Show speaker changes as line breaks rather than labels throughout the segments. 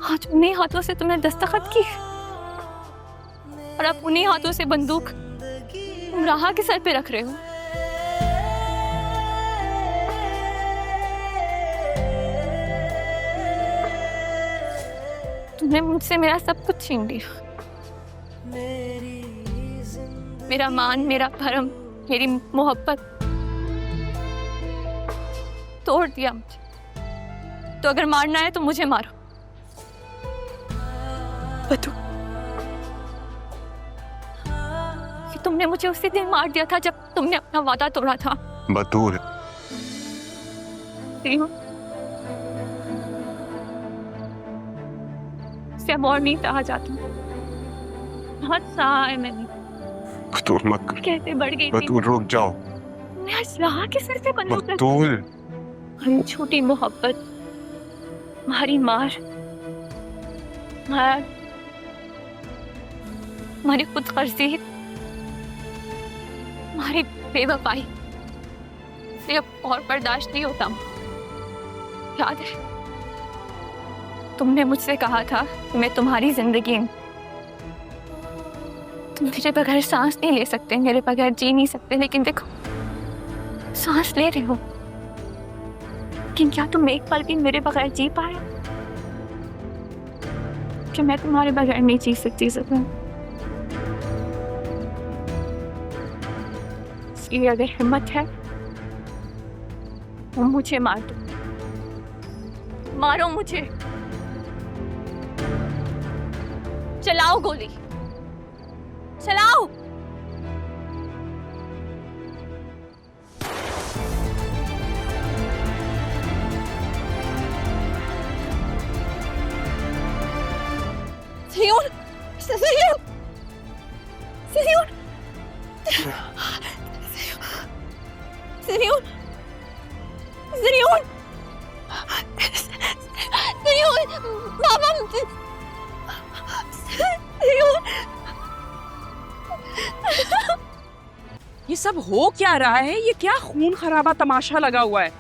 आज उन्हीं हाथों से तुमने दस्तखत की और अब उन्हीं हाथों से बंदूक उमराहा के सर पे रख रहे हो। तुमने मुझसे मेरा सब कुछ छीन लिया, मेरा मान, मेरा भरम, मेरी मोहब्बत तोड़ दिया मुझे। तो अगर मारना है तो मुझे मारो। बतू, कि तुमने मुझे उसी दिन मार दिया था जब तुमने अपना वादा तोड़ा था।
बतूल,
से अब और नहीं सहा जाती, बहुत सहा है मैंने।
बतूल मत कर।
कैसे बढ़ गई थी।
बतूल रुक जाओ।
तुमने आज राह के सर पे बंदूक रखी।
बतूल,
हमारी छोटी मोहब्बत, हमारी मार, हमारी खुदगर्जी, हमारी बेवफाई से अब और बर्दाश्त नहीं होता। याद है तुमने मुझसे कहा था कि मैं तुम्हारी जिंदगी हूं, तुम मेरे बगैर सांस नहीं ले सकते, मेरे बगैर जी नहीं सकते, लेकिन देखो सांस ले रहे हो। लेकिन क्या तुम एक पल भी मेरे बगैर जी पाए? कि मैं तुम्हारे बगैर नहीं जी सकती ज़रा। इसलिए अगर हिम्मत है तो मुझे मार दो, मारो मुझे, चलाओ गोली, चलाओ। Señor, señor, señor, señor, señor, señor, मामा, señor।
ये सब हो क्या रहा है? ये क्या खून खराबा तमाशा लगा हुआ है?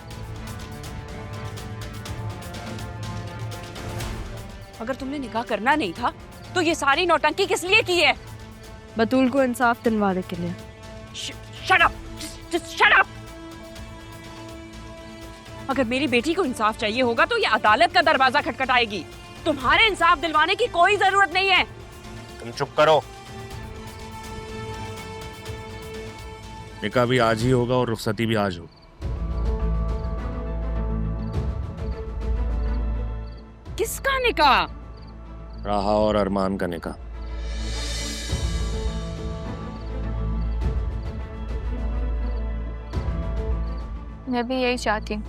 अगर तुमने निकाह करना नहीं था तो ये सारी नौटंकी किस लिए की है?
बतूल को इंसाफ दिलवाने के लिए।
Shut up, just shut up। अगर मेरी बेटी को इंसाफ चाहिए होगा तो ये अदालत का दरवाजा खटखटाएगी। तुम्हारे इंसाफ दिलवाने की कोई जरूरत नहीं है।
तुम चुप करो।
निकाह भी आज ही होगा और रुखसती भी आज हो।
किसका निकाह?
राहा और अरमान का निकाह।
मैं भी यही चाहती हूँ।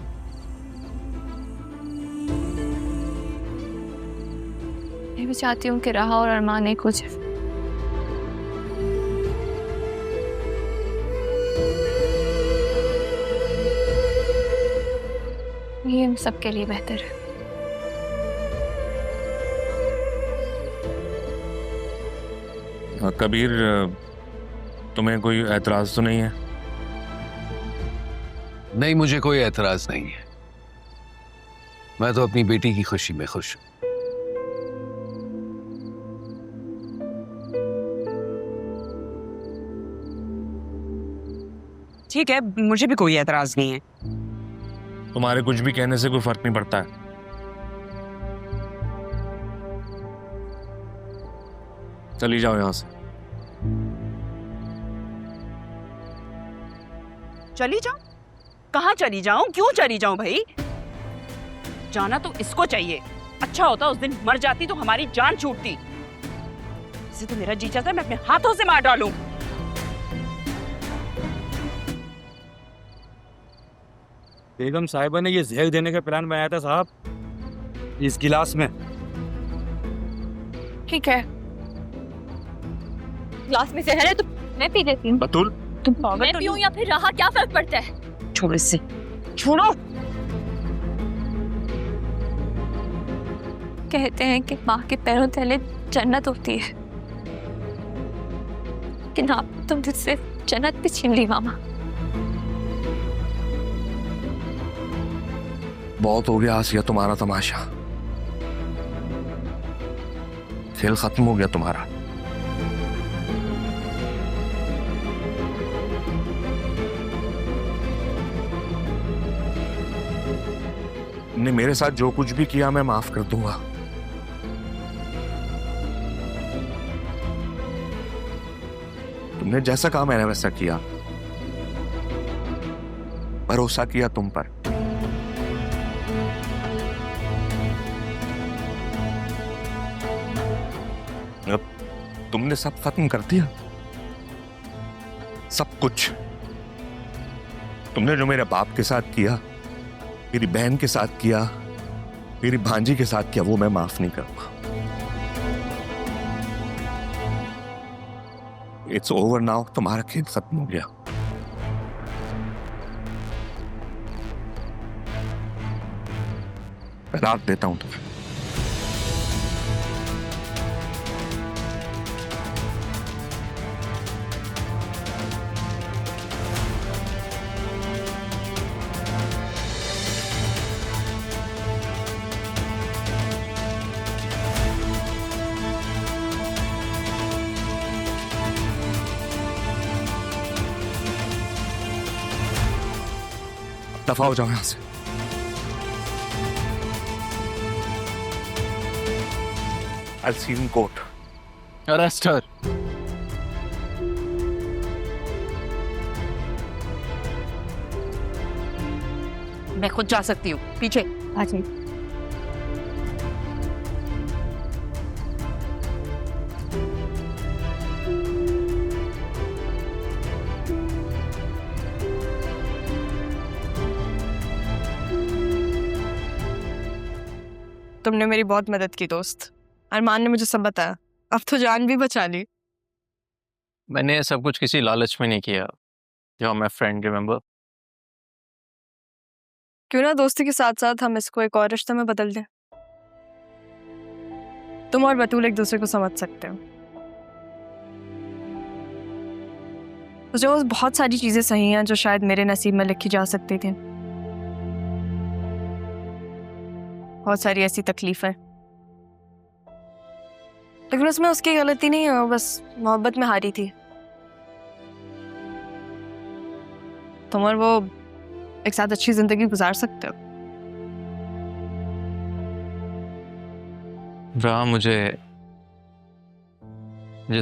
मैं भी चाहती हूँ कि राहा और अरमान एक हो जाए। ये हम सबके लिए बेहतर है।
कबीर, तुम्हें कोई एतराज तो नहीं है?
नहीं, मुझे कोई एतराज नहीं है। मैं तो अपनी बेटी की खुशी में खुश हूं।
ठीक है, मुझे भी कोई एतराज नहीं है।
तुम्हारे कुछ भी कहने से कोई फर्क नहीं पड़ता है। चली जाओ यहां से।
चली जाऊं? कहाँ चली जाऊं? क्यों चली जाऊं भाई? जाना तो इसको चाहिए। अच्छा होता उस दिन मर जाती तो हमारी जान छूटती। इसे तो मेरा जी चाहता है मैं अपने हाथों से मार डालूं।
बेगम साहिबा ने ये जहर देने का प्लान बनाया था साहब, इस गिलास में।
ठीक है, गिलास में जहर है तो मैं पी लेती हूँ।
बतूल,
तुम पागल
मैं
तो
पीऊँ या फिर राहा, क्या फर्क पड़ता है?
छोड़ो इससे, छोड़ो।
कहते हैं कि माँ के पैरों तले जन्नत होती है, लेकिन आप तुम मुझसे जन्नत भी छीन ली मामा।
बहुत हो गया आसिया तुम्हारा तमाशा। खेल खत्म हो गया तुम्हारा। तुमने मेरे साथ जो कुछ भी किया मैं माफ कर दूंगा। तुमने जैसा कहा मैंने वैसा किया, भरोसा किया तुम पर। अब तुमने सब खत्म कर दिया, सब कुछ। तुमने जो मेरे बाप के साथ किया, मेरी बहन के साथ किया, मेरी भांजी के साथ किया, वो मैं माफ नहीं करूंगा। इट्स ओवर नाउ, तुम्हारा खेल खत्म हो गया। मैं रात देता हूं तुम्हें। दफा हो जाओ यहां से। I'll see you in court.
Arrest her.
मैं खुद जा सकती हूँ, पीछे
आ जाइए।
तुमने मेरी बहुत मदद की दोस्त। अरमान ने मुझे सब बताया, अब तो जान भी बचा ली।
मैंने ये सब कुछ किसी लालच में नहीं किया। जो माय फ्रेंड, रिमेंबर?
क्यों ना दोस्ती के साथ साथ हम इसको एक और रिश्ते में बदल दें। तुम और बतूल एक दूसरे को समझ सकते हो। जो बहुत सारी चीजें सही हैं जो शायद मेरे नसीब में लिखी जा सकती थी। बहुत सारी ऐसी तकलीफें, लेकिन उसमें उसकी गलती नहीं है, वो बस मोहब्बत में हारी थी। तुम और वो एक साथ अच्छी जिंदगी गुजार सकते हो।
राह, मुझे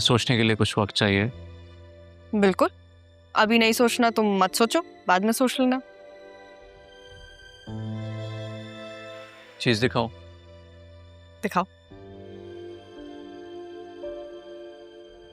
सोचने के लिए कुछ वक्त चाहिए।
बिल्कुल, अभी नहीं सोचना तुम मत सोचो, बाद में सोच लेना।
चीज दिखाओ।
दिखाओ।